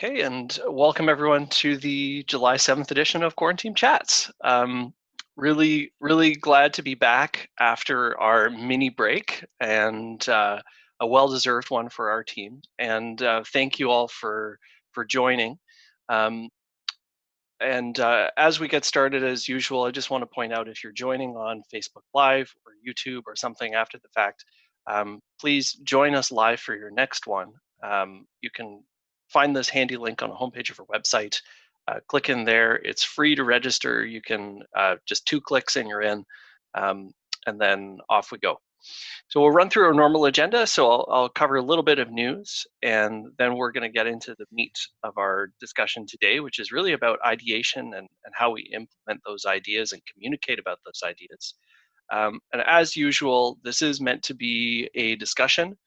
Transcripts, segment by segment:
Okay, and welcome everyone to the July 7th edition of Quarantine Chats. Really glad to be back after our mini break and a well-deserved one for our team. And thank you all for joining. As we get started, as usual, I just want to point out if you're joining on Facebook Live or YouTube or something after the fact, please join us live for your next one. You can find this handy link on the homepage of our website. Click in there. It's free to register. You can just 2 clicks and you're in, and then off we go. So we'll run through our normal agenda. So I'll cover a little bit of news, and then we're going to get into the meat of our discussion today, which is really about ideation and how we implement those ideas and communicate about those ideas. And as usual, this is meant to be a discussion.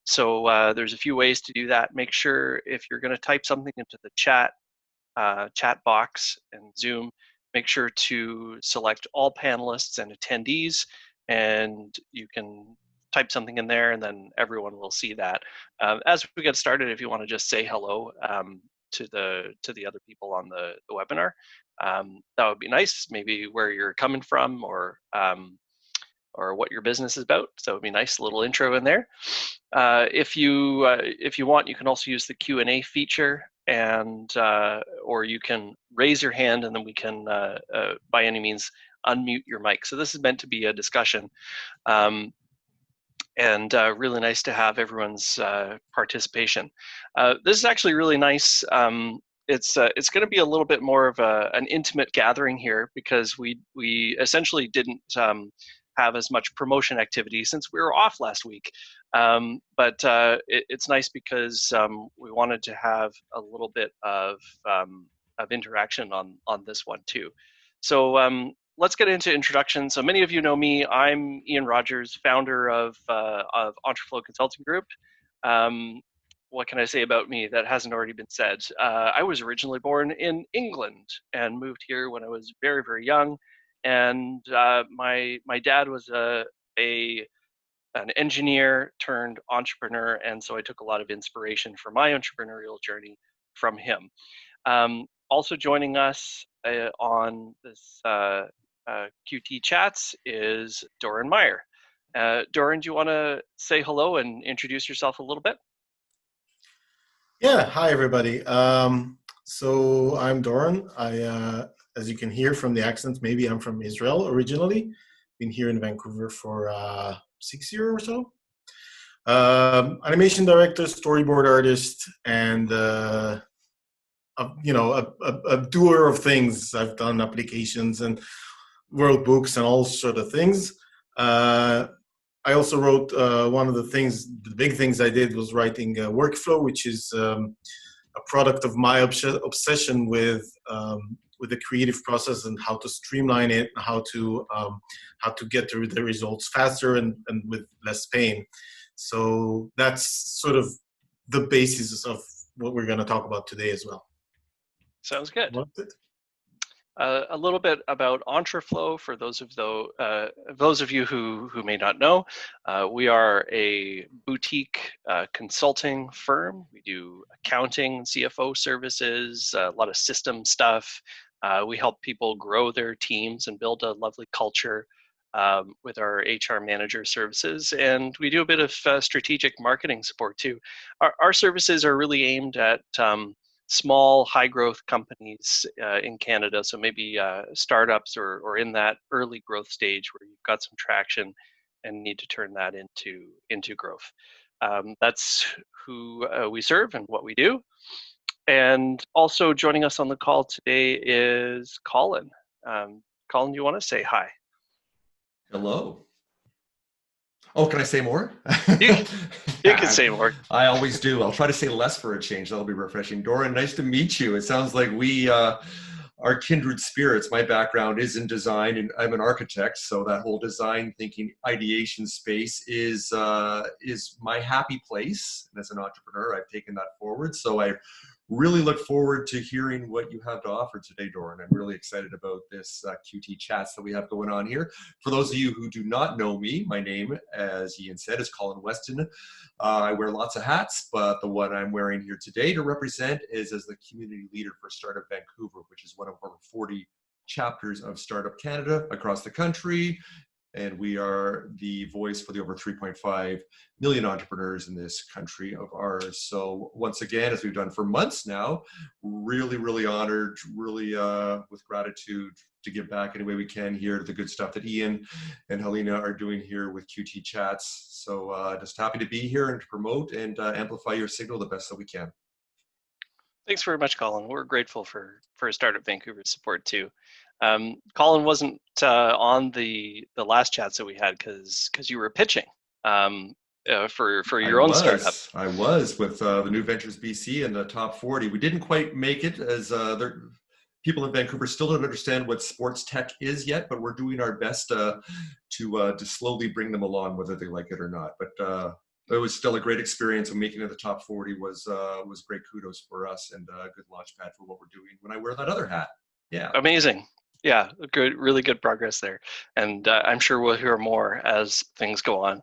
So there's a few ways to do that. Make sure if you're going to type something into the chat box in Zoom, make sure to select all panelists and attendees, and you can type something in there and then everyone will see that. As we get started, if you want to just say hello to the other people on the webinar, that would be nice, maybe where you're coming from or what your business is about. So it'd be a nice little intro in there. If you want, you can also use the Q&A feature, and or you can raise your hand and then we can by any means unmute your mic. So this is meant to be a discussion, and really nice to have everyone's participation. This is actually really nice. It's going to be a little bit more of an intimate gathering here because we essentially didn't have as much promotion activity since we were off last week. But it's nice because we wanted to have a little bit of interaction on this one too. So let's get into introductions. So many of you know me. I'm Ian Rogers, founder of EntreFlow Consulting Group. What can I say about me that hasn't already been said? I was originally born in England and moved here when I was very, very young. And my dad was an engineer turned entrepreneur, and so I took a lot of inspiration for my entrepreneurial journey from him. Also joining us on this QT Chats is Doron Meir. Doron, do you want to say hello and introduce yourself a little bit? Yeah, hi everybody. So I'm Doron. As you can hear from the accent, maybe I'm from Israel originally. Been here in Vancouver for 6 years or so. Animation director, storyboard artist, and a doer of things. I've done applications and wrote books and all sort of things. I also wrote one of the big things I did was writing Workflow, which is a product of my obsession with the creative process and how to streamline it, how to get the results faster and with less pain. So that's sort of the basis of what we're going to talk about today as well. Sounds good. A little bit about EntreFlow for those of you who may not know. We are a boutique consulting firm. We do accounting, CFO services, a lot of system stuff. We help people grow their teams and build a lovely culture with our HR manager services. And we do a bit of strategic marketing support too. Our services are really aimed at small, high-growth companies in Canada, so maybe startups or in that early growth stage where you've got some traction and need to turn that into growth. That's who we serve and what we do. And also joining us on the call today is Colin. Colin, do you want to say hi? Hello. Oh, can I say more? You can say more. I always do. I'll try to say less for a change. That'll be refreshing. Doron, nice to meet you. It sounds like we are kindred spirits. My background is in design, and I'm an architect, so that whole design thinking ideation space is my happy place. And as an entrepreneur, I've taken that forward. So I really look forward to hearing what you have to offer today, Doron. I'm really excited about this QT chats that we have going on here. For those of you who do not know me, my name, as Ian said, is Colin Weston. I wear lots of hats, but the one I'm wearing here today to represent is as the community leader for Startup Vancouver, which is one of over 40 chapters of Startup Canada across the country. And we are the voice for the over 3.5 million entrepreneurs in this country of ours. So once again, as we've done for months now, really, really honored, really with gratitude to give back any way we can here to the good stuff that Ian and Helena are doing here with QT Chats. So just happy to be here and to promote and amplify your signal the best that we can. Thanks very much, Colin. We're grateful for Startup Vancouver's support too. Colin wasn't on the last chats that we had because you were pitching for your own startup. I was with the New Ventures BC and the top 40. We didn't quite make it as people in Vancouver still don't understand what sports tech is yet, but we're doing our best to slowly bring them along, whether they like it or not. But it was still a great experience, and making it the top 40 was great kudos for us and a good launch pad for what we're doing when I wear that other hat. Yeah. Amazing. Yeah, good, really good progress there. And I'm sure we'll hear more as things go on.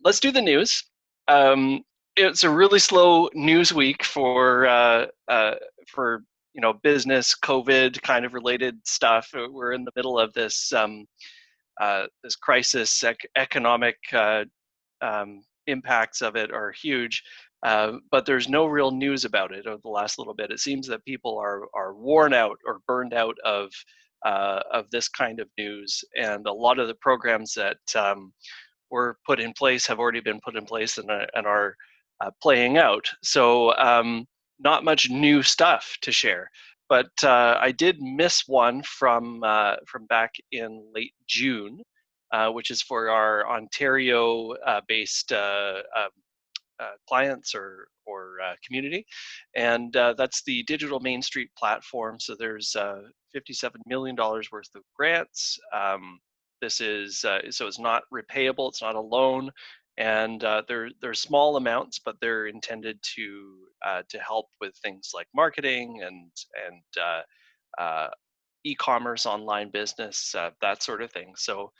Let's do the news. It's a really slow news week for business, COVID kind of related stuff. We're in the middle of this this crisis. Economic impacts of it are huge. But there's no real news about it over the last little bit. It seems that people are worn out or burned out of this kind of news, and a lot of the programs that were put in place have already been put in place and are playing out. So not much new stuff to share. But I did miss one from back in late June, which is for our Ontario-based clients or community, and that's the Digital Main Street platform. So there's $57 million worth of grants. This is so it's not repayable, it's not a loan, and they're small amounts, but they're intended to help with things like marketing and e-commerce, online business, that sort of thing. So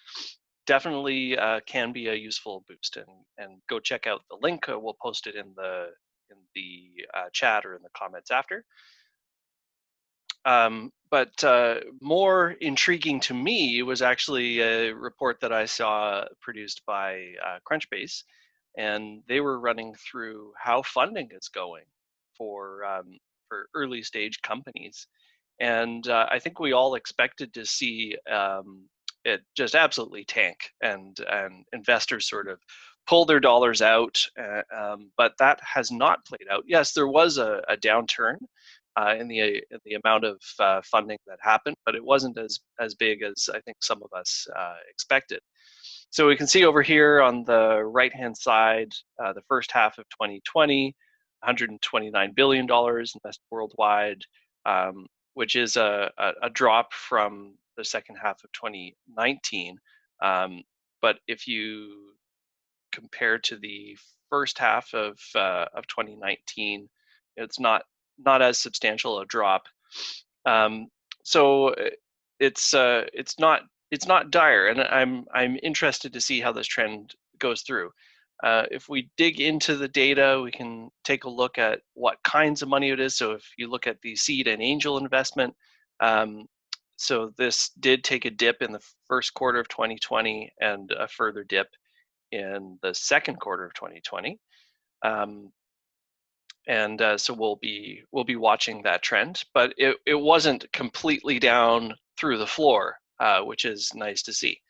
definitely can be a useful boost, and go check out the link. We'll post it in the chat or in the comments after. But more intriguing to me was actually a report that I saw produced by Crunchbase, and they were running through how funding is going for early stage companies. And I think we all expected to see it just absolutely tank and investors sort of pull their dollars out, but that has not played out. Yes, there was a downturn in the amount of funding that happened, but it wasn't as big as I think some of us expected. So we can see over here on the right-hand side, the first half of 2020, $129 billion invested worldwide, which is a drop from the second half of 2019. But if you compare to the first half of 2019, it's not as substantial a drop. So it's not dire, and I'm interested to see how this trend goes through. If we dig into the data, we can take a look at what kinds of money it is. So if you look at the seed and angel investment, so this did take a dip in the first quarter of 2020 and a further dip in the second quarter of 2020. So we'll be watching that trend, but it wasn't completely down through the floor, which is nice to see.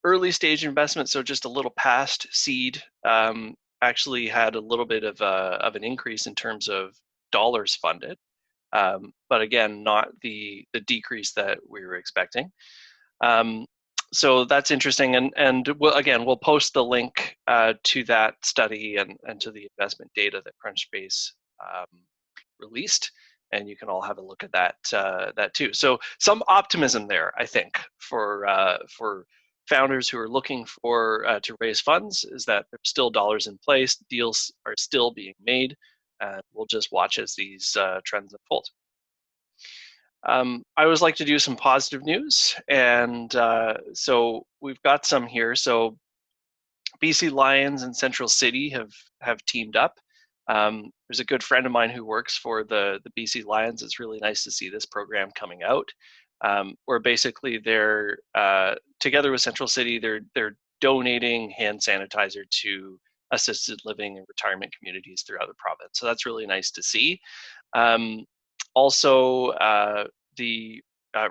Early stage investment, so just a little past seed, actually had a little bit of an increase in terms of dollars funded, but again, not the decrease that we were expecting. So that's interesting, and we'll post the link to that study and to the investment data that Crunchbase released, and you can all have a look at that too. So some optimism there, I think, for founders who are looking for to raise funds is that there's still dollars in place, deals are still being made, and we'll just watch as these trends unfold. I always like to do some positive news, and so we've got some here. So BC Lions and Central City have teamed up. There's a good friend of mine who works for the BC Lions. It's really nice to see this program coming out, where basically they're together with Central City, they're donating hand sanitizer to assisted living and retirement communities throughout the province. So that's really nice to see. Also, the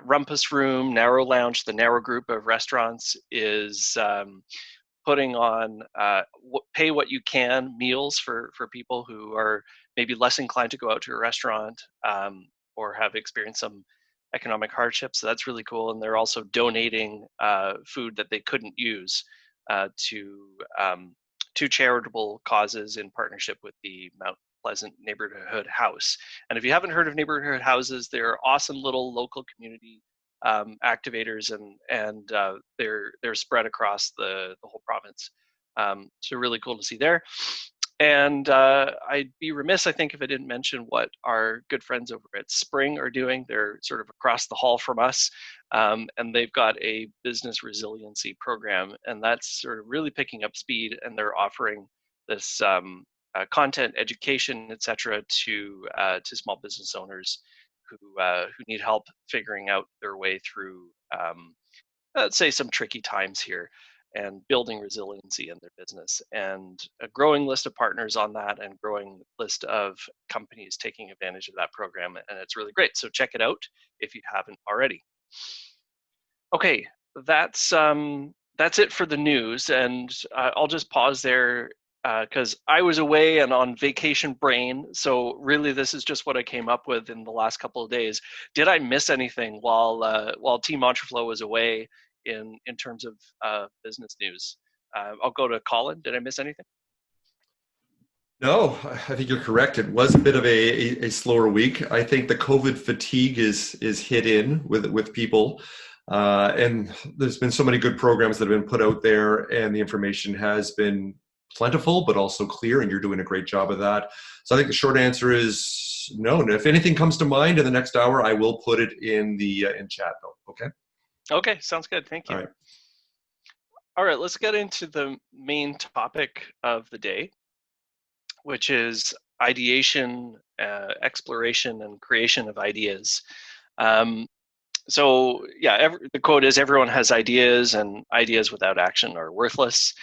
Rumpus Room, Narrow Lounge, the Narrow group of restaurants is putting on pay what you can meals for people who are maybe less inclined to go out to a restaurant or have experienced some economic hardship. So that's really cool. And they're also donating food that they couldn't use to charitable causes in partnership with the Mount Pleasant Neighborhood House. And if you haven't heard of neighborhood houses, they're awesome little local community activators, and they're spread across the whole province. So really cool to see there. And I'd be remiss, I think, if I didn't mention what our good friends over at Spring are doing. They're sort of across the hall from us, and they've got a business resiliency program, and that's sort of really picking up speed, and they're offering this content, education, etc., to small business owners who need help figuring out their way through, let's say, some tricky times here, and building resiliency in their business. And a growing list of partners on that, and growing list of companies taking advantage of that program, and it's really great. So check it out if you haven't already. Okay, that's it for the news, and I'll just pause there because I was away and on vacation brain. So really, this is just what I came up with in the last couple of days. Did I miss anything while Team EntreFlow was away in terms of business news? I'll go to Colin. Did I miss anything? No, I think you're correct. It was a bit of a slower week. I think the COVID fatigue is hit in with people. And there's been so many good programs that have been put out there, and the information has been plentiful, but also clear, and you're doing a great job of that. So I think the short answer is no. And if anything comes to mind in the next hour, I will put it in the in chat though. Okay. Okay, sounds good. Thank you. All right. All right, let's get into the main topic of the day, which is ideation, exploration, and creation of ideas. So yeah, the quote is, everyone has ideas, and ideas without action are worthless.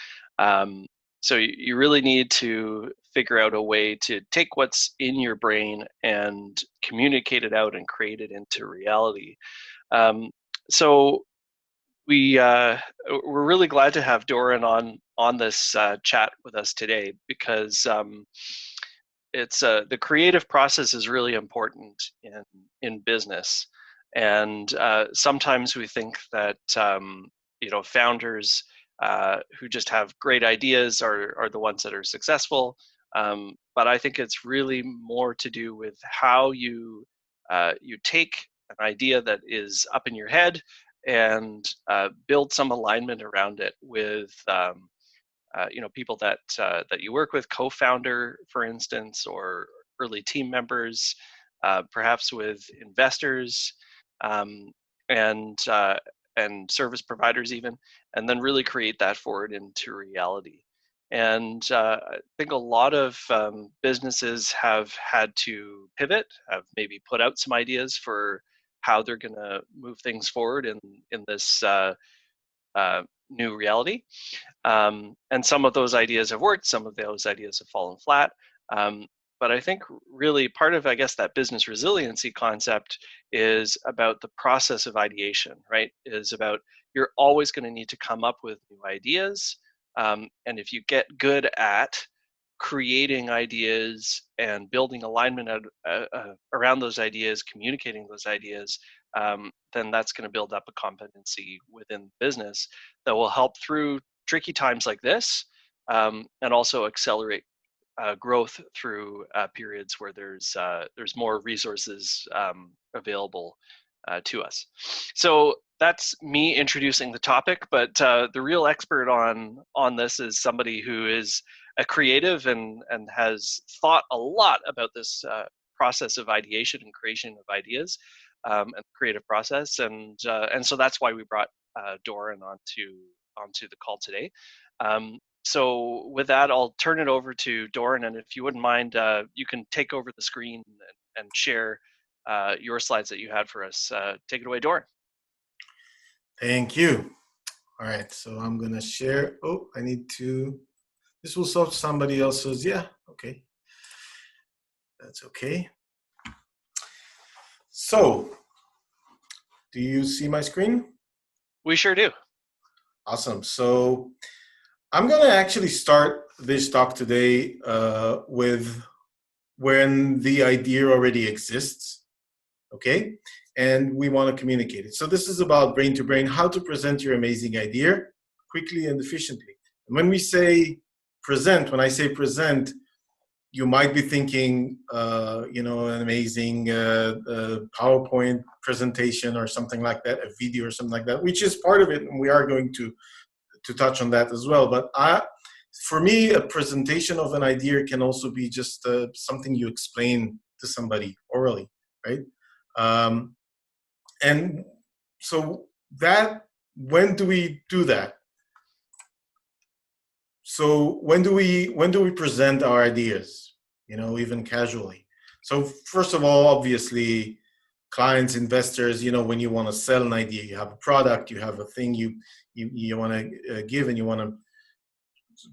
So you really need to figure out a way to take what's in your brain and communicate it out and create it into reality. So we're really glad to have Doron on this chat with us today, because it's the creative process is really important in business. And sometimes we think that founders who just have great ideas are the ones that are successful. But I think it's really more to do with how you take an idea that is up in your head and build some alignment around it with people that you work with, co-founder, for instance, or early team members, perhaps with investors, and service providers even, and then really create that forward into reality. And I think a lot of businesses have had to pivot, have maybe put out some ideas for how they're going to move things forward in this new reality. And some of those ideas have worked, some of those ideas have fallen flat. But I think really part of, I guess, that business resiliency concept is about the process of ideation, right? Is about, you're always going to need to come up with new ideas. And if you get good at creating ideas and building alignment around those ideas, communicating those ideas, then that's going to build up a competency within business that will help through tricky times like this, and also accelerate growth through periods where there's more resources available to us. So that's me introducing the topic, but the real expert on this is somebody who is a creative and has thought a lot about this process of ideation and creation of ideas, and the creative process, and so that's why we brought Doron onto the call today. So with that, I'll turn it over to Doron, and if you wouldn't mind, you can take over the screen and share your slides that you had for us. Take it away, Doron. Thank you. All right, so I'm gonna share. Oh, I need to. This will solve somebody else's. Yeah, okay. That's okay. So, do you see my screen? We sure do. Awesome. So, I'm gonna actually start this talk today with when the idea already exists, okay? And we want to communicate it. So this is about brain to brain, how to present your amazing idea quickly and efficiently. And when we say present, when I say present, you might be thinking, an amazing PowerPoint presentation or something like that, a video or something like that, which is part of it, and we are going to touch on that as well. But for me, a presentation of an idea can also be just something you explain to somebody orally, right? And so that, when do we do that? So when do we present our ideas, even casually? So first of all, obviously, clients, investors, when you want to sell an idea, you have a product, you have a thing you want to give, and you want to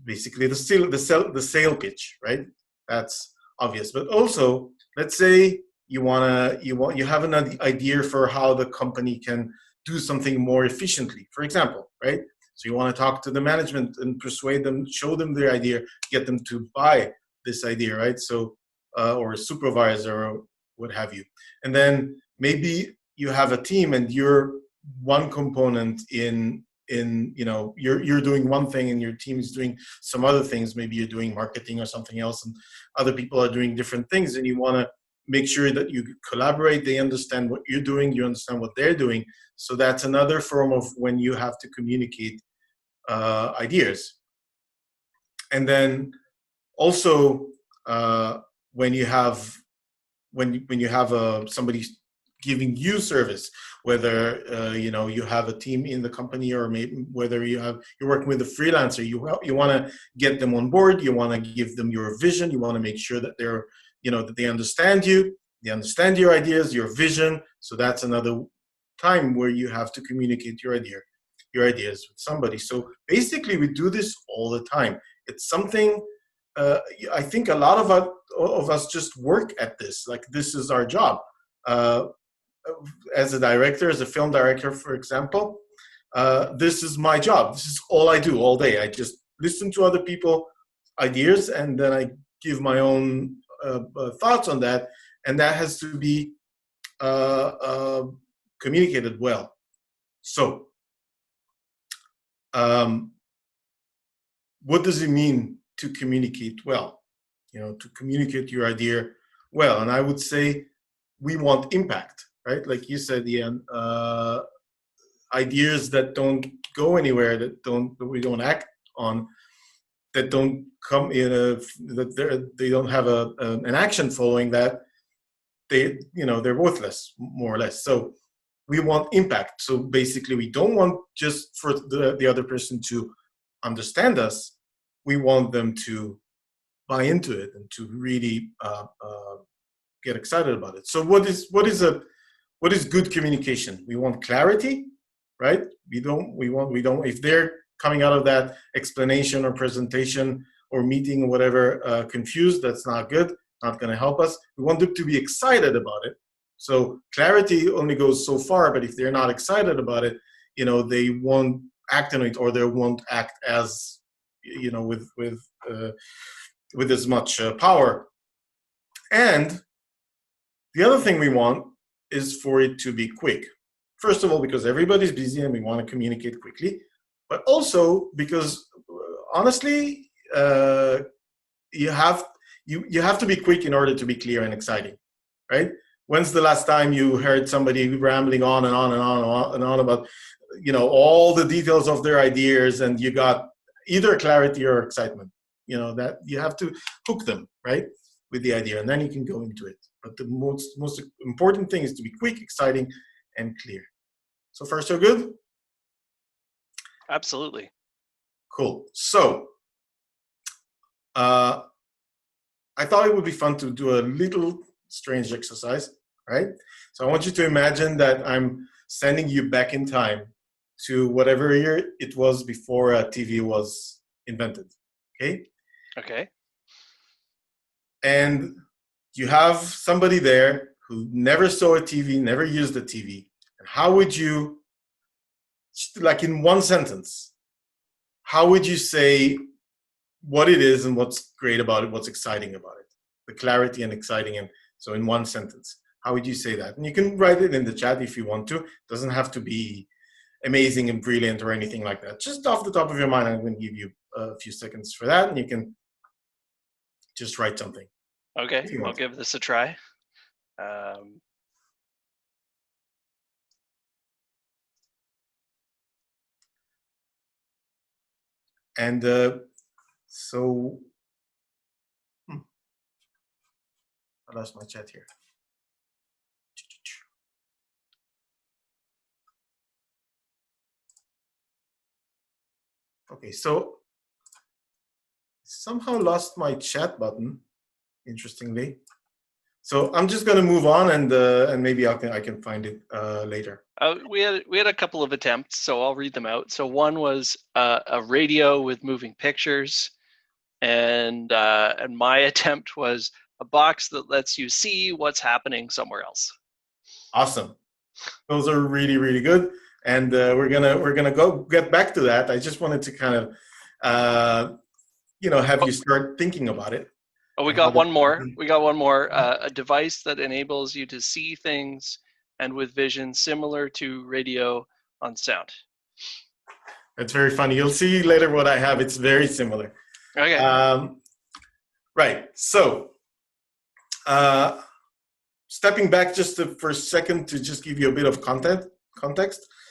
basically the sale pitch, right? That's obvious. But also, let's say you have an idea for how the company can do something more efficiently, for example, right? So you want to talk to the management and persuade them, show them their idea, get them to buy this idea, right? So, or a supervisor or what have you. And then maybe you have a team and you're one component in you're doing one thing and your team is doing some other things. Maybe you're doing marketing or something else and other people are doing different things, and you want to make sure that you collaborate, they understand what you're doing, you understand what they're doing. So that's another form of when you have to communicate ideas. And then also when you have somebody giving you service, whether you have a team in the company, or maybe whether you're working with a freelancer, you want to get them on board, you want to give them your vision, you want to make sure that they're that they understand you, they understand your ideas, your vision. So that's another time where you have to communicate your ideas with somebody. So basically we do this all the time. It's something I think a lot of us just work at this, like this is our job. As a director, as a film director, for example, this is my job. This is all I do all day. I just listen to other people's ideas, and then I give my own thoughts on that, and that has to be communicated well. So, what does it mean to communicate well? To communicate your idea well, and I would say we want impact. Right, like you said, Ian, ideas that don't go anywhere, that we don't act on, that don't come in that they don't have an action following that, they're worthless, more or less. So we want impact. So basically, we don't want just for the other person to understand us. We want them to buy into it and to really get excited about it. So what is good communication? We want clarity, right? We don't, if they're coming out of that explanation or presentation or meeting or whatever confused, that's not good, not going to help us. We want them to be excited about it. So clarity only goes so far, but if they're not excited about it, they won't act on it, or they won't act as, with as much power. And the other thing we want is for it to be quick. First of all, because everybody's busy and we want to communicate quickly, but also because honestly, you have to be quick in order to be clear and exciting, right? When's the last time you heard somebody rambling on and on and on and on and on about, all the details of their ideas, and you got either clarity or excitement? That you have to hook them, right, with the idea, and then you can go into it. But the most important thing is to be quick, exciting, and clear. So far, so good? Absolutely. Cool. So I thought it would be fun to do a little strange exercise, right? So I want you to imagine that I'm sending you back in time to whatever year it was before TV was invented, okay? Okay. And you have somebody there who never saw a TV, never used a TV. And how would you, like in one sentence, how would you say what it is and what's great about it, what's exciting about it? The clarity and exciting. And so in one sentence, how would you say that? And you can write it in the chat if you want to. It doesn't have to be amazing and brilliant or anything like that. Just off the top of your mind, I'm going to give you a few seconds for that, and you can just write something. Okay, I'll give this a try. And so I lost my chat here. Okay, so somehow lost my chat button, interestingly. So I'm just going to move on, and maybe I can find it later. We had a couple of attempts, so I'll read them out. So one was a radio with moving pictures, and my attempt was a box that lets you see what's happening somewhere else. Awesome. Those are really, really good, and we're gonna go get back to that. I just wanted to kind of have you start thinking about it. Oh, we got one more. A device that enables you to see things and with vision similar to radio on sound. That's very funny. You'll see later what I have. It's very similar. Okay. Right. So stepping back just for a second to just give you a bit of context.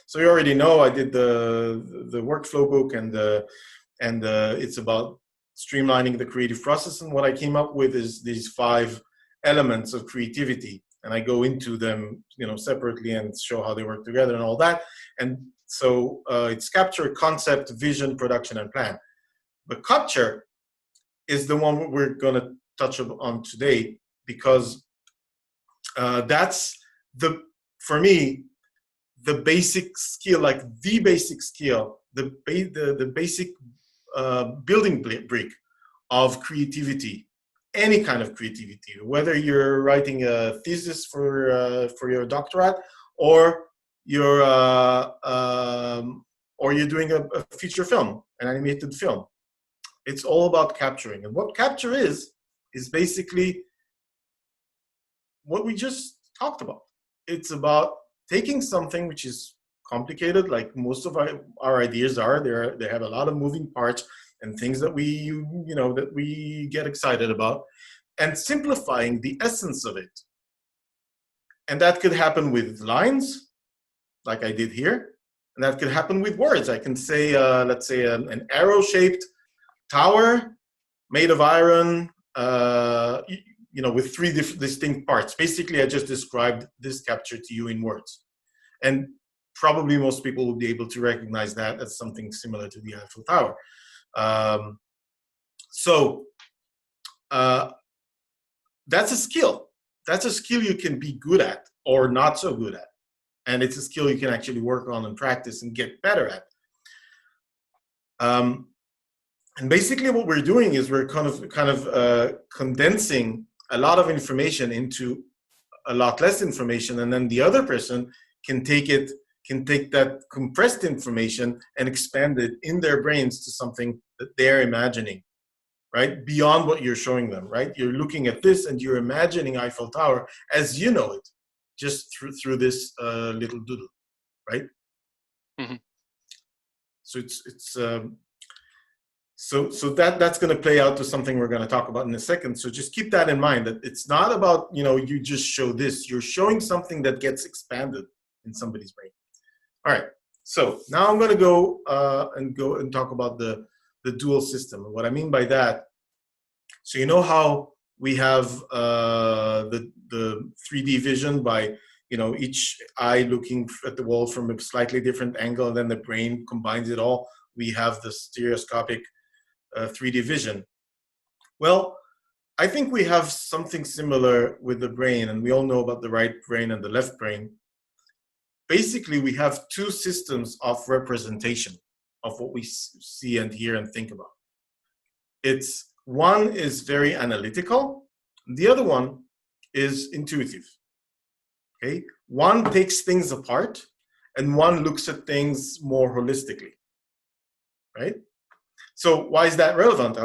So you already know I did the workflow book, and it's about streamlining the creative process. And what I came up with is these 5 elements of creativity, and I go into them, separately and show how they work together and all that. And so it's capture, concept, vision, production, and plan. But capture is the one we're going to touch on today, because that's for me, the basic skill, like the basic skill, the basic building brick of creativity, any kind of creativity, whether you're writing a thesis for your doctorate, or you're doing a feature film, an animated film. It's all about capturing. And what capture is basically what we just talked about. It's about taking something which is complicated, like most of our ideas are. They have a lot of moving parts and things that we get excited about, and simplifying the essence of it. And that could happen with lines, like I did here, and that could happen with words. I can say, let's say, an arrow-shaped tower made of iron, with 3 distinct parts. Basically, I just described this capture to you in words. And probably most people will be able to recognize that as something similar to the Eiffel Tower. That's a skill. That's a skill you can be good at or not so good at. And it's a skill you can actually work on and practice and get better at. And basically what we're doing is we're kind of condensing a lot of information into a lot less information, and then the other person can take that compressed information and expand it in their brains to something that they're imagining, right? Beyond what you're showing them, right? You're looking at this and you're imagining Eiffel Tower as you know it, just through this little doodle, right? Mm-hmm. So it's So that's going to play out to something we're going to talk about in a second. So just keep that in mind, that it's not about, you just show this. You're showing something that gets expanded in somebody's brain. All right. So now I'm going to go and talk about the dual system. And what I mean by that, so you know how we have the 3D vision by each eye looking at the world from a slightly different angle, and then the brain combines it all. We have the stereoscopic 3D vision. Well, I think we have something similar with the brain, and we all know about the right brain and the left brain. Basically, we have two systems of representation of what we see and hear and think about. One is very analytical, the other one is intuitive. Okay, one takes things apart, and one looks at things more holistically. Right? So why is that relevant?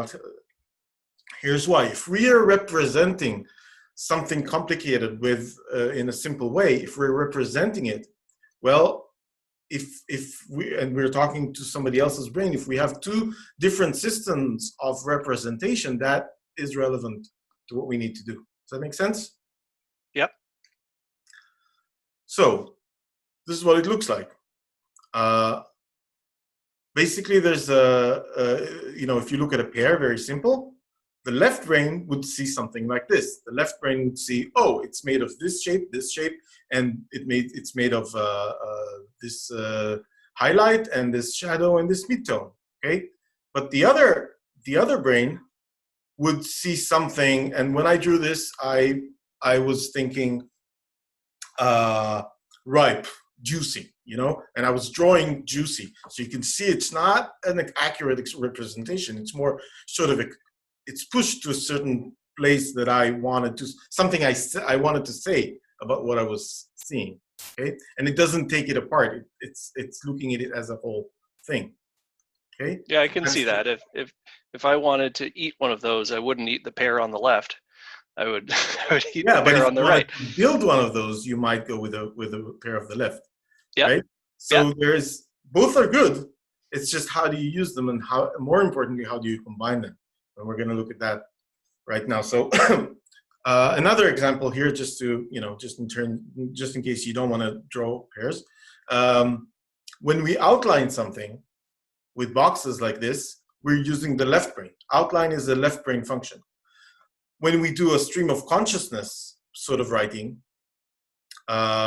Here's why. If we are representing something complicated in a simple way, if we're representing it, well, if we're talking to somebody else's brain, if we have two different systems of representation, that is relevant to what we need to do. Does that make sense? Yep. So this is what it looks like. Basically, there's if you look at a pear, very simple, the left brain would see something like this. The left brain would see, oh, it's made of this shape, and it's made of this highlight and this shadow and this midtone. Okay, but the other brain would see something, and when I drew this, I was thinking ripe, juicy, and I was drawing juicy. So you can see it's not an accurate representation. It's more sort of, it's pushed to a certain place that I wanted to, something I wanted to say about what I was seeing, okay? And it doesn't take it apart. It's looking at it as a whole thing, okay? Yeah, I can see that. If I wanted to eat one of those, I wouldn't eat the pear on the left. I would eat the pear on the right. If you build one of those, you might go with a pair of the left. Yeah. Right? So both are good. It's just how do you use them, and how, more importantly, how do you combine them? And we're going to look at that right now. So another example here, just in case you don't want to draw pairs. When we outline something with boxes like this, we're using the left brain. Outline is a left brain function. When we do a stream of consciousness sort of writing,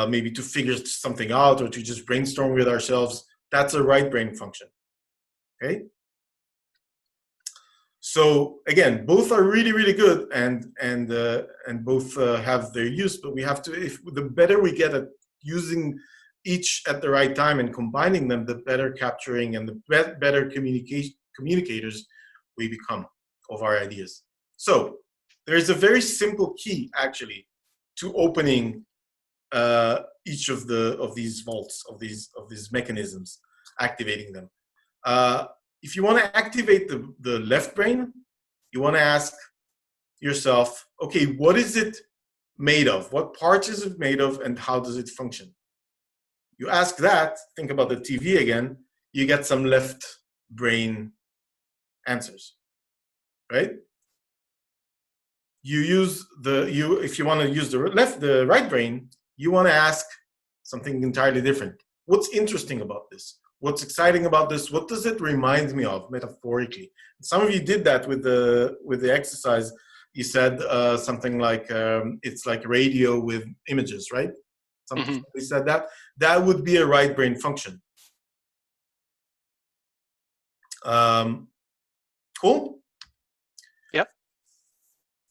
maybe to figure something out or to just brainstorm with ourselves, that's a right brain function. Okay. So again, both are really, really good, and both have their use. But we have to, the better we get at using each at the right time and combining them, the better capturing and the better communicators we become of our ideas. So there's a very simple key actually to opening each of these vaults, of these mechanisms, activating them. If you want to activate the left brain, you want to ask yourself, okay, what is it made of? What parts is it made of, and how does it function? You ask that, think about the TV again, you get some left brain answers, right? If you want to use the right brain, you want to ask something entirely different. What's interesting about this? What's exciting about this? What does it remind me of metaphorically? Some of you did that with the exercise. You said something like it's like radio with images, right? Somebody said that. That would be a right brain function. Cool? Yep.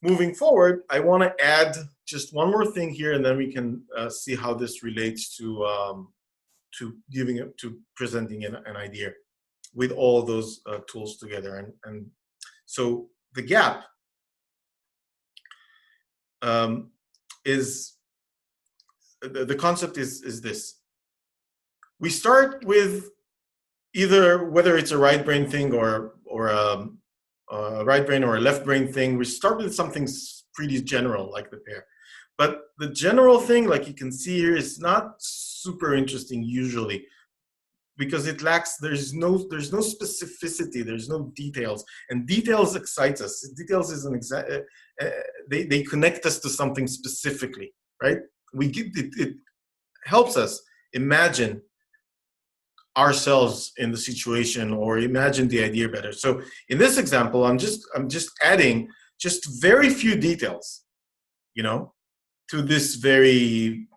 Moving forward, I want to add just one more thing here, and then we can see how this relates to presenting an idea with all those tools together. And so the gap is, the concept is this. We start with either, whether it's a right brain thing or a right brain or a left brain thing, we start with something pretty general like the pair. But the general thing, like you can see here, is not super interesting usually. because it lacks, there's no specificity, there's no details, and details excites us. Details is they connect us to something specifically, right? It helps us imagine ourselves in the situation or imagine the idea better. So in this example, I'm just adding just very few details, to this very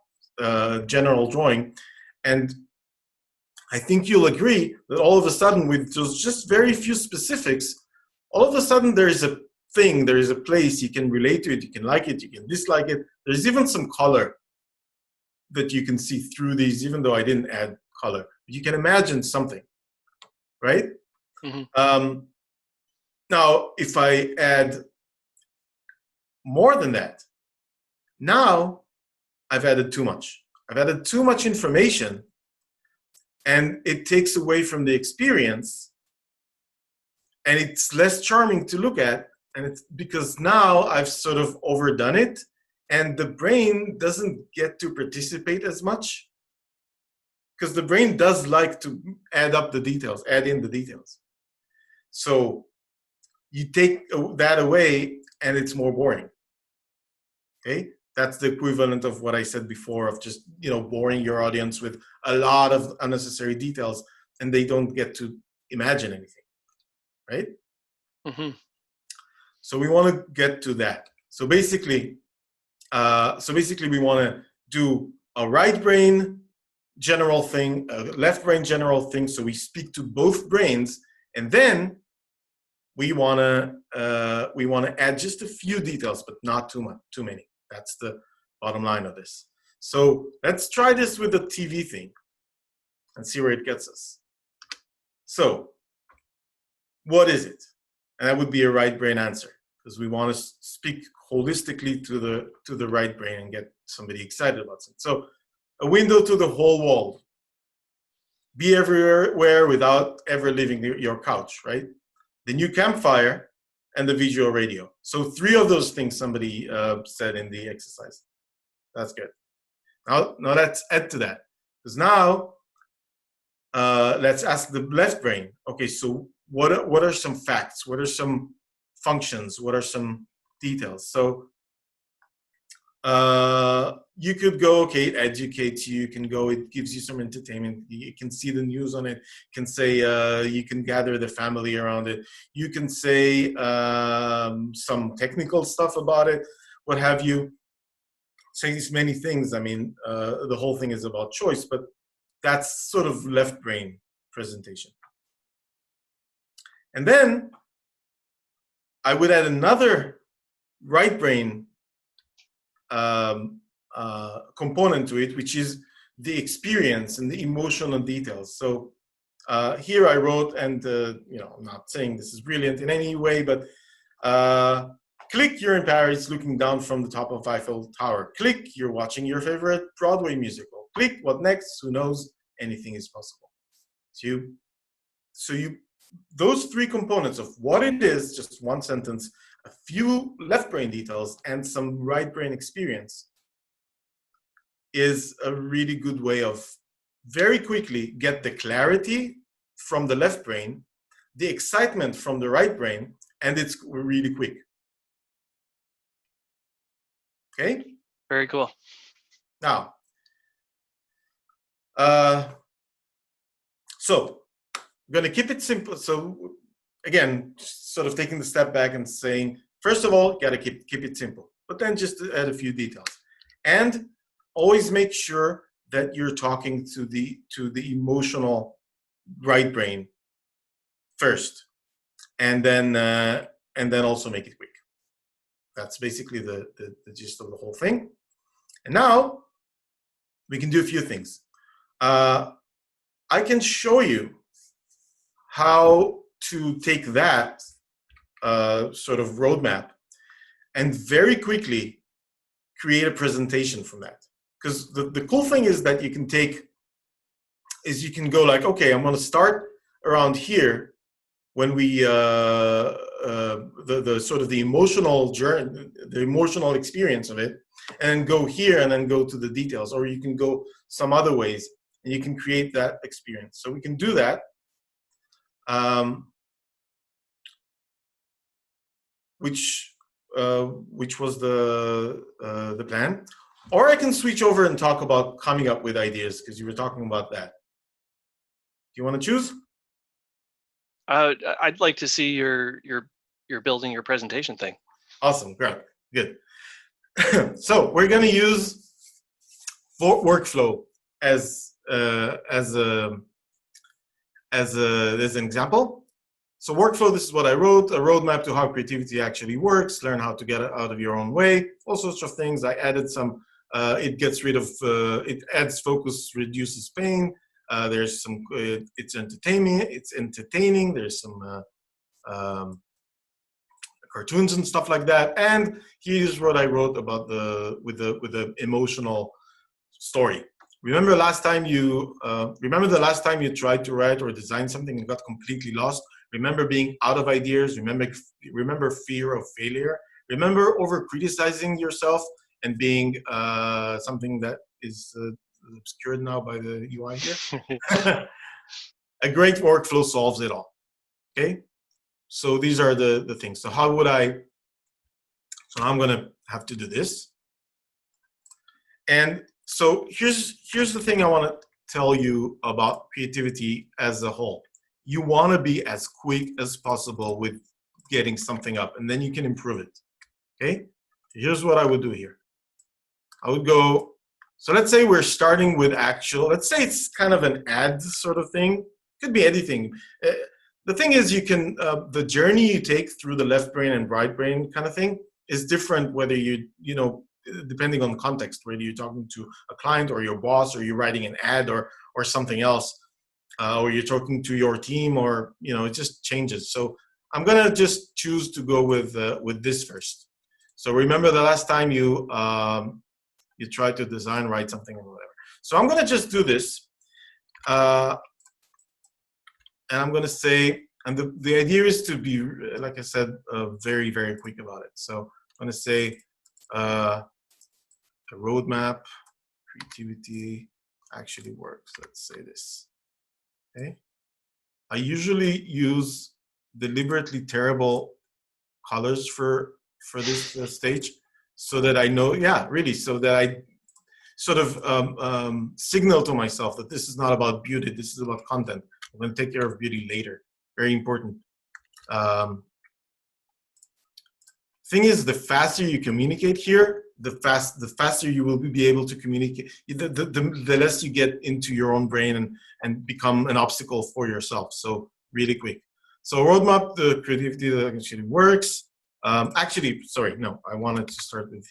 general drawing. And I think you'll agree that all of a sudden, with just very few specifics, all of a sudden there is a thing, there is a place, you can relate to it, you can like it, you can dislike it. There's even some color that you can see through these, even though I didn't add color. You can imagine something, right? Mm-hmm. Now, if I add more than that, now I've added too much. I've added too much information, and it takes away from the experience, and it's less charming to look at, and it's because now I've sort of overdone it, and the brain doesn't get to participate as much, because the brain does like to add in the details. So you take that away, and it's more boring. Okay? That's the equivalent of what I said before of just, boring your audience with a lot of unnecessary details, and they don't get to imagine anything, right? Mm-hmm. So we want to get to that. So basically, we want to do a right brain general thing, a left brain general thing. So we speak to both brains, and then we want to add just a few details, but not too many. That's the bottom line of this. So let's try this with the TV thing and see where it gets us. So what is it? And that would be a right brain answer, because we want to speak holistically to the right brain and get somebody excited about it. So a window to the whole world. Be everywhere without ever leaving your couch, right? The new campfire and the visual radio. So 3 of those things somebody said in the exercise. That's good. Now let's add to that. Because now let's ask the left brain. Okay, so what are some facts? What are some functions? What are some details? So you could go, okay, it educates you. You can go, it gives you some entertainment. You can see the news on it. You can say, you can gather the family around it. You can say some technical stuff about it, what have you. Say these many things. I mean, the whole thing is about choice, but that's sort of left brain presentation. And then I would add another right brain component to it, which is the experience and the emotional details. So here I wrote, and I'm not saying this is brilliant in any way, but click, you're in Paris looking down from the top of Eiffel Tower. Click, you're watching your favorite Broadway musical. Click, what next? Who knows? Anything is possible. So those 3 components of what it is, just one sentence, a few left brain details, and some right brain experience, is a really good way of very quickly get the clarity from the left brain, the excitement from the right brain, and it's really quick. Okay? Very cool. Now, so I'm going to keep it simple. So again, sort of taking the step back and saying, first of all, got to keep it simple, but then just add a few details, and always make sure that you're talking to the emotional right brain first, and then also make it quick. That's basically the gist of the whole thing. And now we can do a few things. I can show you how to take that sort of roadmap and very quickly create a presentation from that. Because the cool thing is that you can go like, okay, I'm going to start around here when we the sort of the emotional journey, the emotional experience of it, and go here and then go to the details, or you can go some other ways. and you can create that experience. So we can do that. Which was the plan. Or I can switch over and talk about coming up with ideas, because you were talking about that. Do you want to choose? I'd like to see your building your presentation thing. Awesome, great, good. So we're going to use workflow as an example. So workflow, this is what I wrote, a roadmap to how creativity actually works, learn how to get it out of your own way, all sorts of things. I added some, it gets rid of, it adds focus, reduces pain. There's some, it's entertaining. There's some cartoons and stuff like that. And here's what I wrote about with the emotional story. Remember the last time you tried to write or design something and got completely lost? Remember being out of ideas? Remember fear of failure? Remember over criticizing yourself and being something that is obscured now by the UI here? A great workflow solves it all. Okay, so these are the things. So how would I? So I'm gonna have to do this. And so here's the thing I want to tell you about creativity as a whole. You want to be as quick as possible with getting something up, and then you can improve it. Okay, here's what I would do here. I would go, so let's say we're starting with let's say it's kind of an ad sort of thing. Could be anything. The thing is, you can, the journey you take through the left brain and right brain kind of thing is different whether you know, depending on the context, whether you're talking to a client or your boss, or you're writing an ad or something else, or you're talking to your team, or, you know, it just changes. So I'm gonna just choose to go with this first. So remember the last time you tried to design, write something or whatever. So I'm gonna just do this, and I'm gonna say, and the idea is to be, like I said, very, very quick about it. So I'm gonna say a roadmap, creativity actually works. Let's say this. Okay. I usually use deliberately terrible colors for this stage, so that I know, yeah, really, so that I sort of signal to myself that this is not about beauty, this is about content. I'm going to take care of beauty later. Very important. Thing is, the faster you communicate here, the faster you will be able to communicate. The less you get into your own brain and become an obstacle for yourself. So really quick. So roadmap, the creativity that actually works. Actually, sorry, no, I wanted to start with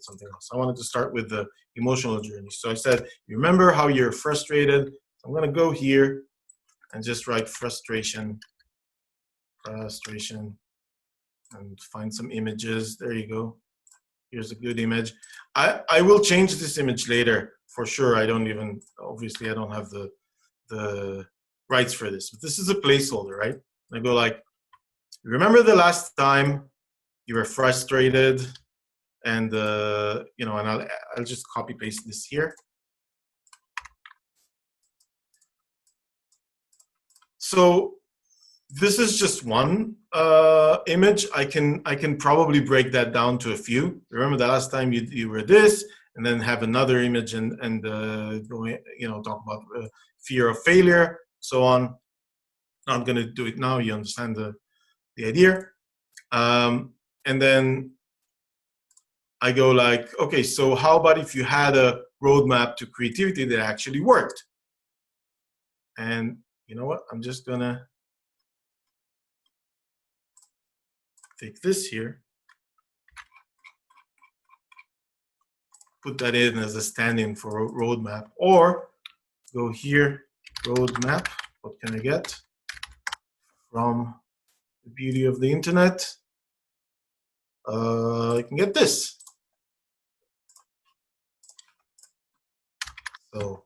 something else. I wanted to start with the emotional journey. So I said, you remember how you're frustrated? I'm going to go here and just write frustration, and find some images. There you go. Here's a good image. I will change this image later for sure. Obviously I don't have the rights for this, but this is a placeholder, right? I go like, remember the last time you were frustrated, and you know, and I'll just copy paste this here. So this is just one image. I can probably break that down to a few. Remember the last time you were this, and then have another image and go, you know, talk about fear of failure, so on. I'm going to do it now. You understand the idea. And then I go like, okay, so how about if you had a roadmap to creativity that actually worked? And you know what? I'm just gonna take this here, put that in as a stand-in for roadmap, or go here, roadmap. What can I get from the beauty of the internet? I can get this. So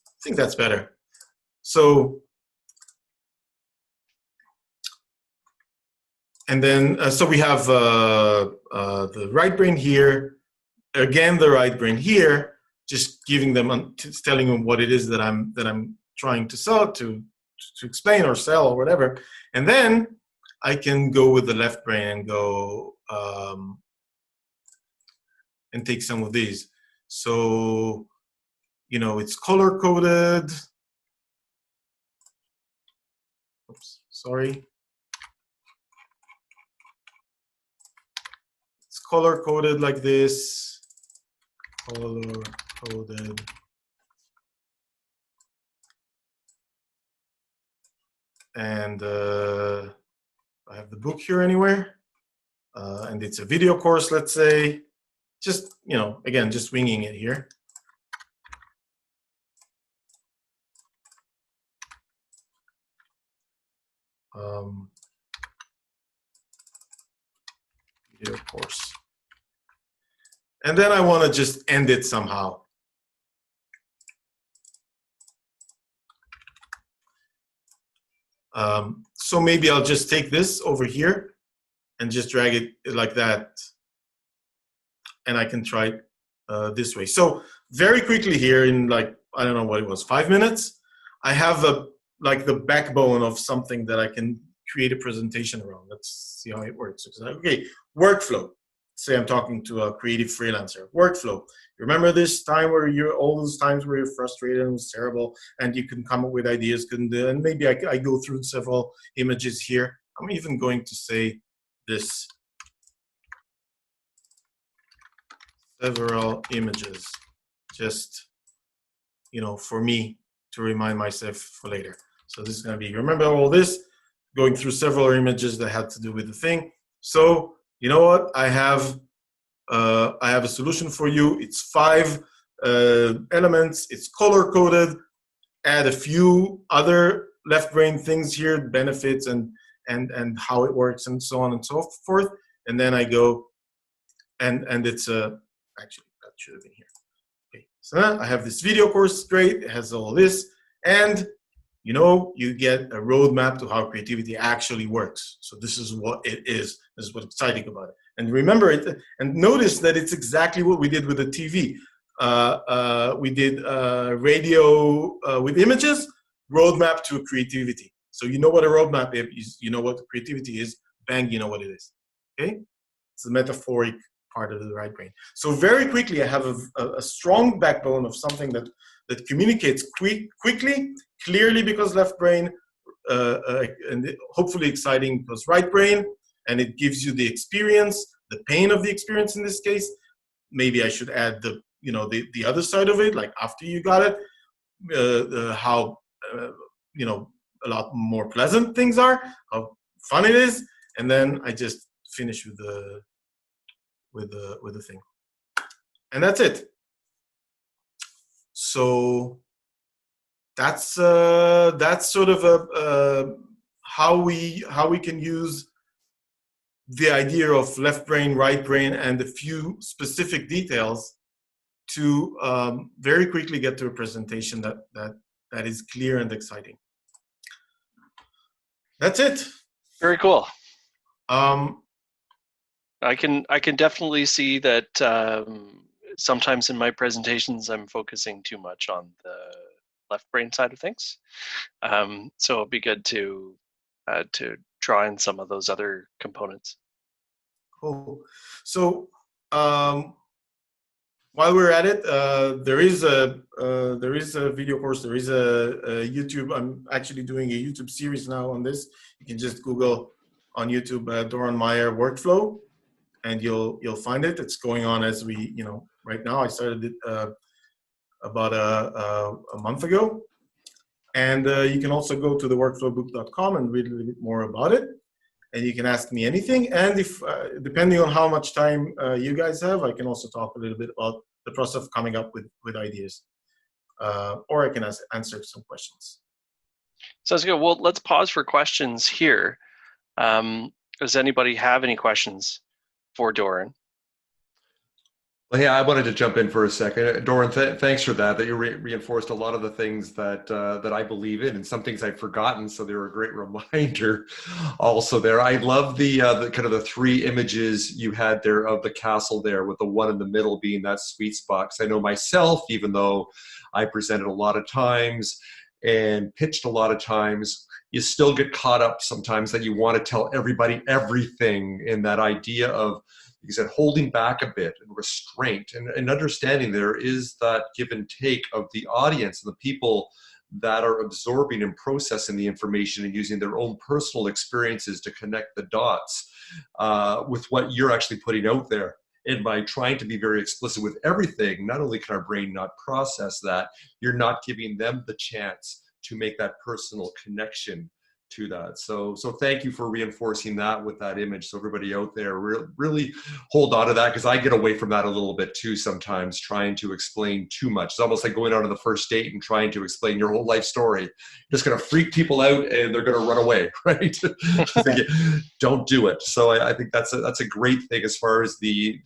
I think that's better. So, and then, so we have the right brain here, again, the right brain here. just giving them, telling them what it is that I'm trying to sell, to explain or sell or whatever. And then I can go with the left brain and go and take some of these. So, you know, it's color coded. Oops, sorry. It's color coded like this. Color coded. And I have the book here anywhere. And it's a video course, let's say. Just, you know, again, just winging it here. Video course. And then I want to just end it somehow. So maybe I'll just take this over here and just drag it like that. And I can try it this way. So very quickly here in like, I don't know what it was, 5 minutes, I have like the backbone of something that I can create a presentation around. Let's see how it works. Okay, workflow. Say I'm talking to a creative freelancer. Workflow. Remember this time where all those times where you're frustrated and it was terrible and you can come up with ideas, and maybe I go through several images here. I'm even going to say this. Several images, just, you know, for me to remind myself for later. So this is going to be, remember all this, going through several images that had to do with the thing. So you know what? I have a solution for you. It's 5 elements. It's color coded. Add a few other left brain things here, benefits and how it works and so on and so forth. And then I go and it's a actually that should have been here. Okay, so now I have this video course. Great, it has all this, and you know, you get a roadmap to how creativity actually works. So this is what it is. This is what's exciting about it. And remember it, and notice that it's exactly what we did with the TV. We did radio with images, roadmap to creativity. So you know what a roadmap is, you know what creativity is, bang, you know what it is. Okay? It's the metaphoric part of the right brain. So very quickly, I have a strong backbone of something that communicates quickly, clearly because left brain, and hopefully exciting because right brain, and it gives you the experience, the pain of the experience in this case. Maybe I should add the, you know, the other side of it, like after you got it, how, you know, a lot more pleasant things are, how fun it is, and then I just finish with the thing, and that's it. So that's sort of how we can use the idea of left brain, right brain, and a few specific details to very quickly get to a presentation that is clear and exciting. That's it. Very cool. I can definitely see that sometimes in my presentations I'm focusing too much on the left brain side of things. So it'll be good to draw in some of those other components. Cool. So while we're at it, there is a video course. There is a YouTube. I'm actually doing a YouTube series now on this. You can just Google on YouTube Doron Meir workflow, and you'll find it. It's going on as we, you know, right now. I started it about a month ago, and you can also go to the workflowbook.com and read a little bit more about it. And you can ask me anything. And if, depending on how much time you guys have, I can also talk a little bit about the process of coming up with ideas. Or I can answer some questions. Sounds good. Well, let's pause for questions here. Does anybody have any questions for Doron? Well, hey, I wanted to jump in for a second. Doron, thanks for that. That you reinforced a lot of the things that I believe in, and some things I've forgotten. So they were a great reminder. Also, there, I love the kind of the three images you had there of the castle there, with the one in the middle being that sweet spot. 'Cause I know myself, even though I presented a lot of times and pitched a lot of times, you still get caught up sometimes that you want to tell everybody everything, in that idea of, he said, holding back a bit and restraint, and understanding there is that give and take of the audience and the people that are absorbing and processing the information and using their own personal experiences to connect the dots with what you're actually putting out there. And by trying to be very explicit with everything, not only can our brain not process that, you're not giving them the chance to make that personal connection to that. So thank you for reinforcing that with that image. So everybody out there, really hold on to that, because I get away from that a little bit too sometimes, trying to explain too much. It's almost like going out on the first date and trying to explain your whole life story. You're just going to freak people out and they're going to run away, right? Don't do it. So I think that's a great thing as far as the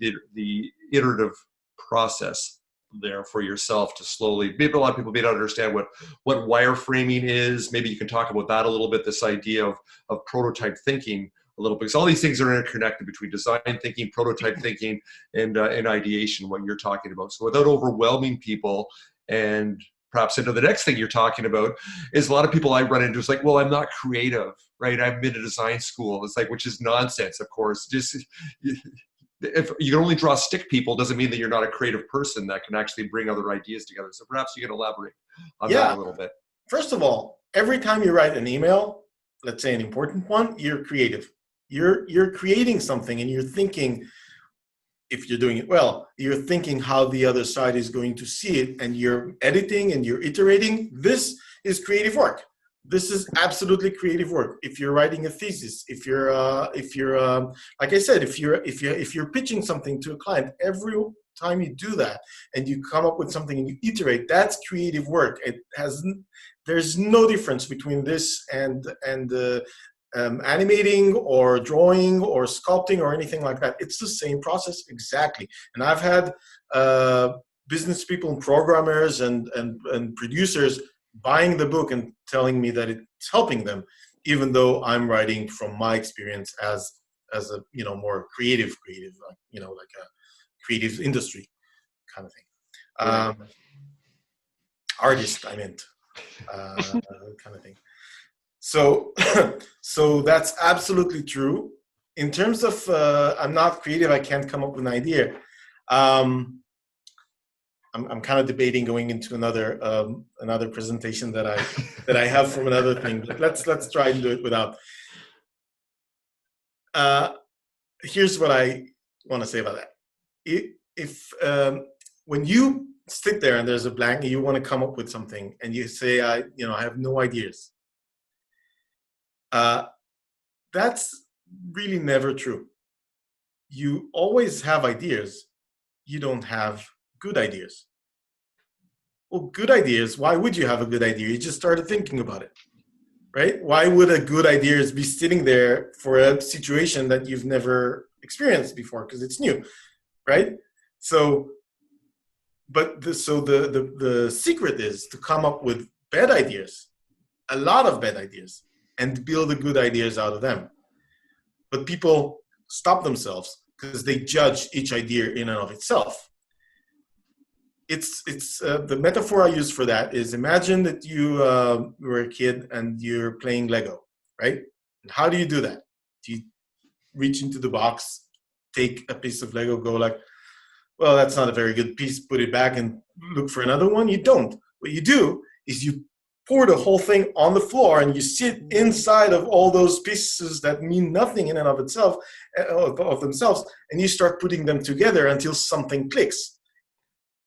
iterative process there for yourself to slowly, maybe a lot of people may not understand what wireframing is. Maybe you can talk about that a little bit, this idea of prototype thinking a little bit, because all these things are interconnected between design thinking, prototype thinking, and ideation, what you're talking about. So without overwhelming people, and perhaps into the next thing you're talking about is, a lot of people I run into is like, well, I'm not creative, right? I've been to design school. It's like, which is nonsense, of course. Just, if you can only draw stick people, doesn't mean that you're not a creative person that can actually bring other ideas together. So perhaps you can elaborate on that a little bit. First of all, every time you write an email, let's say an important one, you're creative. You're creating something, and you're thinking, if you're doing it well, you're thinking how the other side is going to see it, and you're editing and you're iterating. This is creative work. This is absolutely creative work. If you're writing a thesis, if you're like I said, if you're pitching something to a client, every time you do that and you come up with something and you iterate, that's creative work. There's no difference between this and animating or drawing or sculpting or anything like that. It's the same process exactly. And I've had business people and programmers and producers buying the book and telling me that it's helping them, even though I'm writing from my experience as a more creative, like, like a creative industry kind of thing. Artist, I meant, kind of thing. So that's absolutely true. In terms of I'm not creative, I can't come up with an idea. I'm kind of debating going into another presentation that I have from another thing. But let's try and do it without. Here's what I want to say about that. If when you sit there and there's a blank and you want to come up with something and you say, I have no ideas. That's really never true. You always have ideas. You don't have good ideas. Well, good ideas, why would you have a good idea? You just started thinking about it, right? Why would a good idea be sitting there for a situation that you've never experienced before? Because it's new, right? So, the secret is to come up with bad ideas, a lot of bad ideas, and build the good ideas out of them. But people stop themselves because they judge each idea in and of itself. It's the metaphor I use for that is, imagine that you were a kid and you're playing Lego, right? And how do you do that? Do you reach into the box, take a piece of Lego, go like, well, that's not a very good piece, put it back and look for another one? You don't. What you do is you pour the whole thing on the floor and you sit inside of all those pieces that mean nothing in and of themselves, and you start putting them together until something clicks.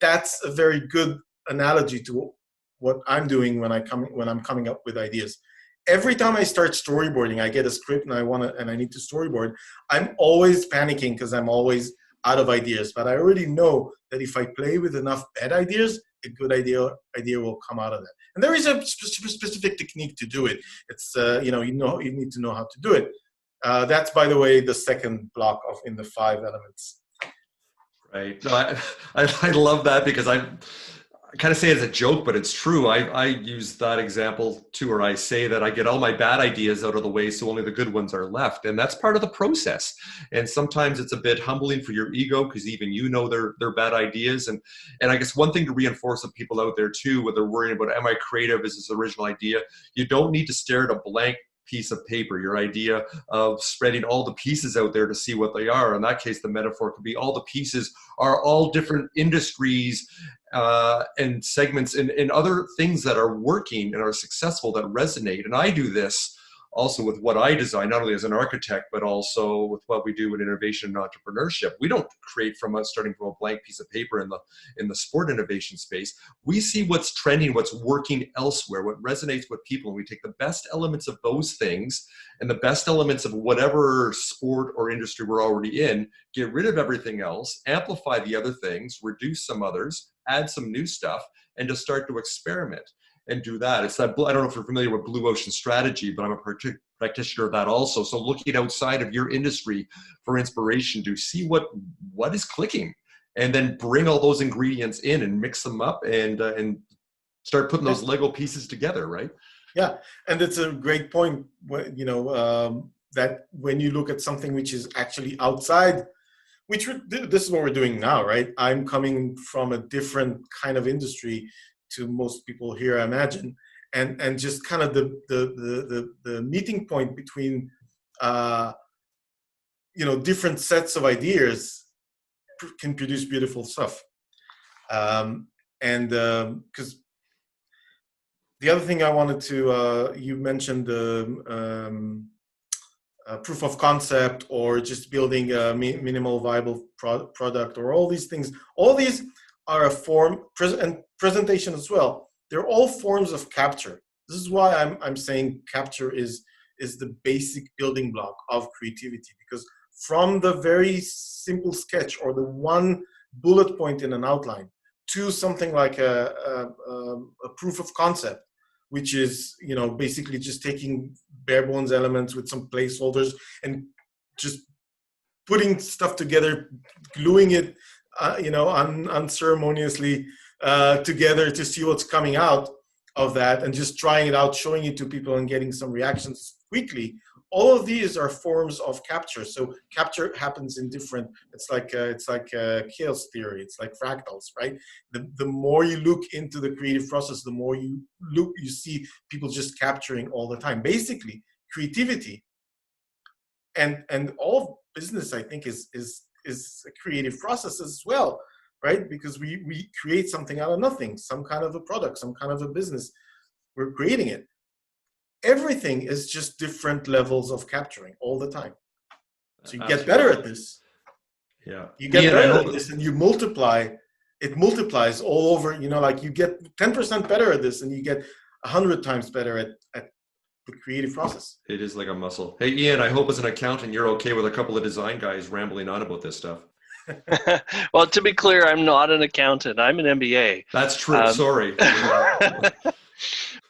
That's a very good analogy to what I'm doing when I'm coming up with ideas. Every time I start storyboarding, I get a script and I need to storyboard. I'm always panicking because I'm always out of ideas. But I already know that if I play with enough bad ideas, a good idea will come out of that. And there is a specific technique to do it. It's you need to know how to do it. That's, by the way, the second block in the 5 elements. Right. No, I love that because I kind of say it as a joke, but it's true. I use that example too, where I say that I get all my bad ideas out of the way, so only the good ones are left, and that's part of the process. And sometimes it's a bit humbling for your ego because even you know they're bad ideas. And I guess one thing to reinforce with people out there too, when they're worrying about, am I creative? Is this original idea? You don't need to stare at a blank piece of paper, your idea of spreading all the pieces out there to see what they are. In that case, the metaphor could be all the pieces are all different industries and segments and other things that are working and are successful that resonate. And I do this also with what I design, not only as an architect, but also with what we do in innovation and entrepreneurship. We don't create from us starting from a blank piece of paper in the sport innovation space. We see what's trending, what's working elsewhere, what resonates with people, and we take the best elements of those things and the best elements of whatever sport or industry we're already in, get rid of everything else, amplify the other things, reduce some others, add some new stuff, and just start to experiment and do that. It's that, I don't know if you're familiar with blue ocean strategy, but I'm a practitioner of that also. So looking outside of your industry for inspiration to see what is clicking, and then bring all those ingredients in and mix them up and start putting those Lego pieces together, right? Yeah, and it's a great point. That when you look at something which is actually outside, this is what we're doing now, right? I'm coming from a different kind of industry to most people here, I imagine, and just kind of the meeting point between different sets of ideas can produce beautiful stuff. And because the other thing I wanted to, you mentioned proof of concept, or just building a minimal viable product, or all these things. All these are a form, and presentation as well. They're all forms of capture. This is why I'm saying capture is the basic building block of creativity, because from the very simple sketch or the one bullet point in an outline to something like a proof of concept, which is basically just taking bare bones elements with some placeholders and just putting stuff together, gluing it unceremoniously together to see what's coming out of that, and just trying it out, showing it to people and getting some reactions quickly. All of these are forms of capture. So capture happens in different, it's like chaos theory, it's like fractals, right? The more you look into the creative process, the more you see people just capturing all the time. Basically, creativity and all business, I think, is a creative process as well, right? Because we create something out of nothing, some kind of a product, some kind of a business. We're creating it. Everything is just different levels of capturing all the time. So you get better at this. Yeah. You get better at this, and you multiply. It multiplies all over. Like you get 10% better at this, and you get 100 times better at the creative process. It is like a muscle. Hey, Ian, I hope as an accountant you're okay with a couple of design guys rambling on about this stuff. Well, to be clear, I'm not an accountant. I'm an MBA. That's true. Sorry.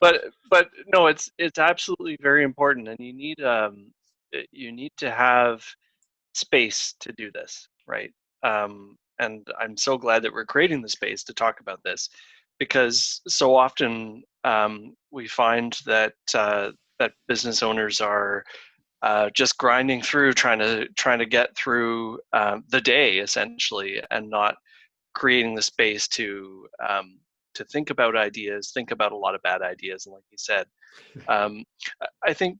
But no, it's absolutely very important, and you need to have space to do this, right? And I'm so glad that we're creating the space to talk about this, because so often we find that that business owners are just grinding through, trying to get through the day essentially, and not creating the space to think about ideas, think about a lot of bad ideas. And like you said, I think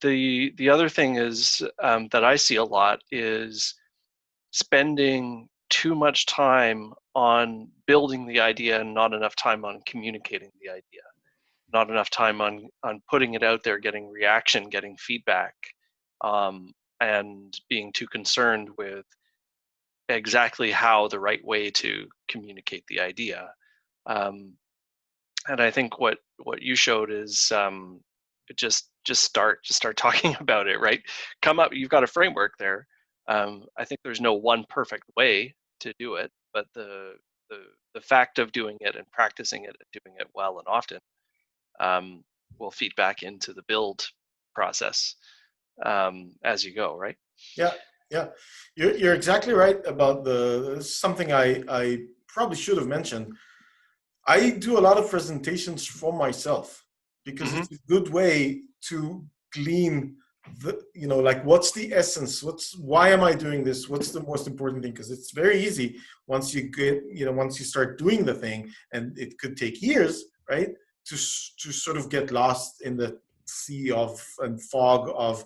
the other thing is that I see a lot is spending too much time on building the idea and not enough time on communicating the idea, not enough time on putting it out there, getting reaction, getting feedback, and being too concerned with exactly how the right way to communicate the idea. And I think what you showed is just start talking about it, right? Come up, you've got a framework there. I think there's no one perfect way to do it, but the fact of doing it and practicing it and doing it well and often will feed back into the build process as you go, right? Yeah, Yeah, you're exactly right about something I probably should have mentioned. I do a lot of presentations for myself because Hmm. it's a good way to glean like what's the essence, why am I doing this, what's the most important thing, because it's very easy once you start doing the thing, and it could take years, right, to sort of get lost in the sea of and fog of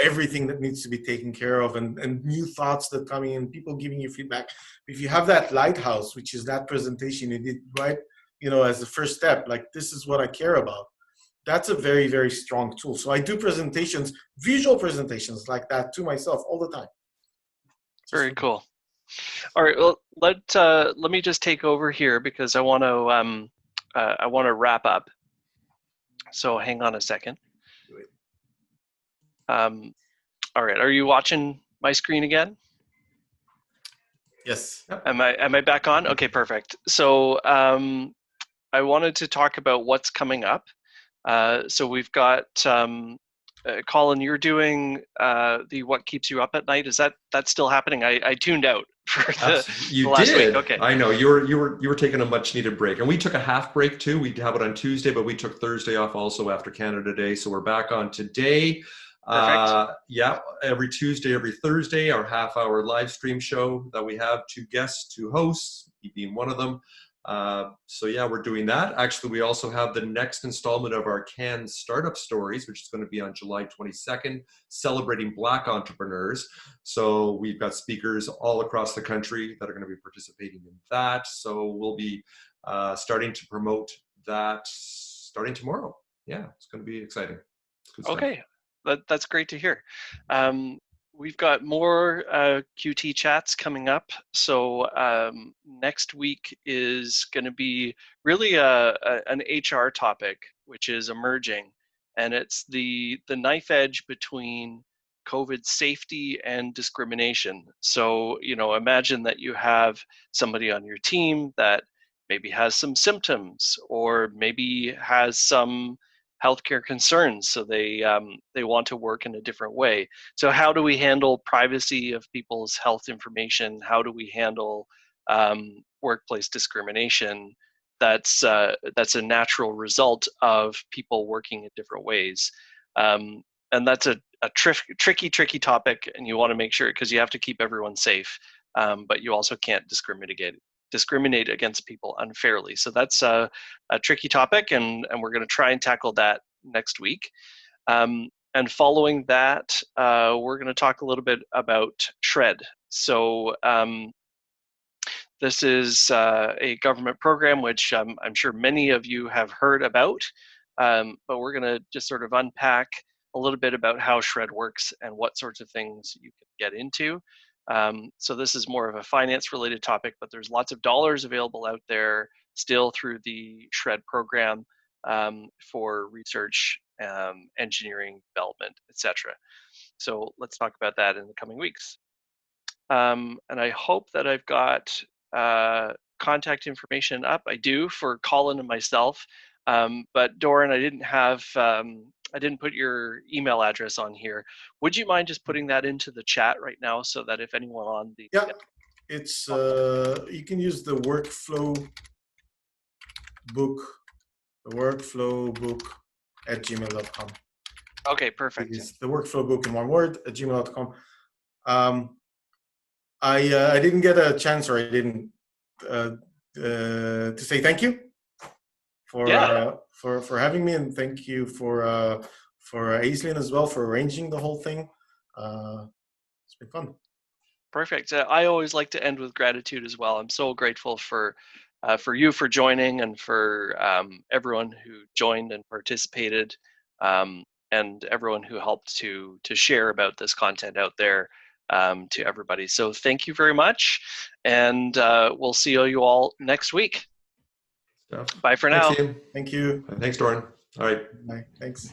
everything that needs to be taken care of, and new thoughts that come in, people giving you feedback. If you have that lighthouse, which is that presentation you did, right, as the first step, like, this is what I care about, that's a very, very strong tool. So I do presentations, visual presentations like that to myself all the time. Very cool. All right, well, let me just take over here because I want to wrap up. So hang on a second. All right, are you watching my screen again? Yes. Am I back on? Okay, perfect. So I wanted to talk about what's coming up. So we've got Colin, you're doing the What Keeps You Up at Night. Is that's still happening? I tuned out for the last week. Okay. I know you were taking a much needed break, and we took a half break too. We have it on Tuesday, but we took Thursday off also after Canada Day, so we're back on today. Perfect. Yeah, every Tuesday, every Thursday, our half-hour live stream show that we have, two guests, two hosts, me being one of them. So yeah, we're doing that. Actually, we also have the next installment of our Cannes Startup Stories, which is going to be on July 22nd, celebrating Black entrepreneurs. So we've got speakers all across the country that are going to be participating in that. So we'll be starting to promote that starting tomorrow. Yeah, it's going to be exciting. Okay, that's great to hear. We've got more QT chats coming up. So next week is going to be really an HR topic, which is emerging, and it's the knife edge between COVID safety and discrimination. So imagine that you have somebody on your team that maybe has some symptoms or maybe has some healthcare concerns, so they want to work in a different way. So how do we handle privacy of people's health information? How do we handle workplace discrimination? That's a natural result of people working in different ways, and that's a tricky topic. And you want to make sure, because you have to keep everyone safe, but you also can't discriminate against people unfairly. So that's a tricky topic, and we're going to try and tackle that next week. And following that, we're going to talk a little bit about SHRED. So this is a government program which I'm sure many of you have heard about, but we're going to just sort of unpack a little bit about how SHRED works and what sorts of things you can get into. So this is more of a finance-related topic, but there's lots of dollars available out there still through the SHRED program for research, engineering, development, etc. So let's talk about that in the coming weeks. And I hope that I've got contact information up. I do, for Colin and myself. But Doron, I didn't put your email address on here. Would you mind just putting that into the chat right now, so that if anyone on the it's you can use the workflow book at gmail.com. Okay, perfect. It's the workflow book in one word at gmail.com. I didn't get a chance, or I didn't to say thank you for having me, and thank you for Aislinn as well for arranging the whole thing. It's been fun. Perfect. I always like to end with gratitude as well. I'm so grateful for you for joining, and for everyone who joined and participated, and everyone who helped to share about this content out there to everybody. So thank you very much, and we'll see you all next week. Bye for now. Thanks, Ian. Thank you. Thanks, Doron. All right. Bye. Thanks.